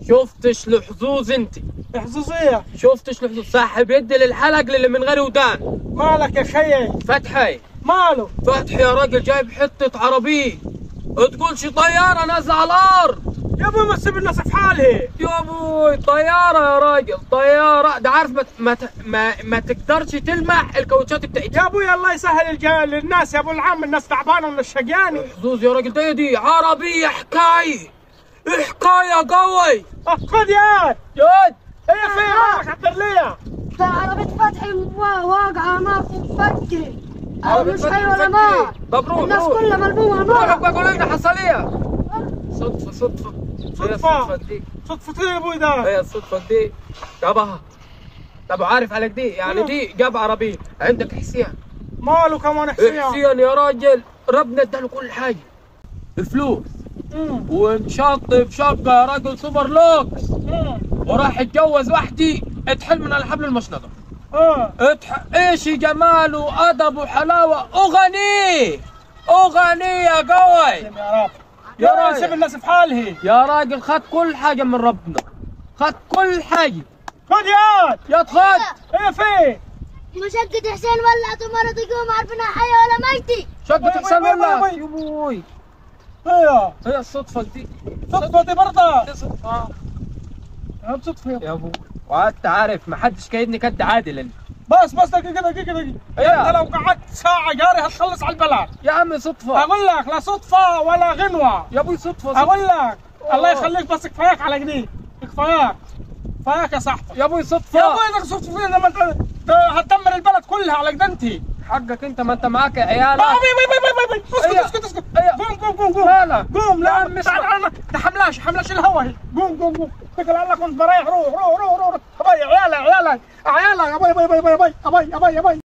شفتش الحظوظ انت؟ حظوظية. شفتش الحظوظ؟ صاحب يد للحلق للي من غير ودان. مالك يا خيي؟ فتحي ماله؟ فتحي يا راجل جايب حتة عربية تقولش طيارة نازلة على الأرض. يا ابوي ما تسيب الناس في حالها. يا ابوي طيارة يا راجل، طيارة. ده عارف ما تقدرش تلمح الكاوتشات بتاعتها. يا ابوي الله يسهل للناس يا ابو العم، الناس تعبانة من الشقياني. حظوظ يا راجل، دي عربية حكاية حكاية قوي. خذ ياد ياد. هي فين مالك عبد ليه؟ ده عربية فتحي واقعة نار ومفكر. مش حي ولا نار. طب روح الناس كلها ملمومة نار. روح بقول لنا حصلية. صدفة صدفة يا ابوي ده. هي الصدفة دي جابها. طب عارف عليك دي يعني دي جاب عربية. عندك حسين. ماله كمان حسين؟ حسين يا راجل ربنا اداله كل حاجة، الفلوس وانشط شقة يا راجل سوبر لوكس، وراح يتجوز وحدي اتحل من الحبل المشنقة. ايش جمال وادب وحلاوة اغنية يا قوي. يا رب يا راجل سيب الناس في حالها. يا راجل خد كل حاجة من ربنا، خد كل حاجة. خد ياد خد. هي فين؟ مشقة حسين ولعت وما تقوم عارفينها حية ولا ميتة. شقة حسين ولعت يا ابوي. هي الصدفة دي. صدفة دي برضه. دي صدفة. صدفة يا ابوي. وانت عارف ما حدش كايدني كد عادل انت. بس دقيقة انت لو قعدت ساعة جاري هتخلص على البلد. يا عم صدفة. اقول لك لا صدفة ولا غنوة. يا ابوي صدفة. اقول لك الله يخليك بس كفاياك على جنيه. كفاياك يا صاحبي. يا ابوي صدفة. يا ابوي انك صدفة فين لما انت هتدمر البلد كلها على جدنتي. حقك انت، ما انت معاك عيالك. اسكت قوم مالك؟ قوم لا مش ده حملاش الهوا هي. قوم اتكل على الله كنت بريح. روح ابي عيالك ابي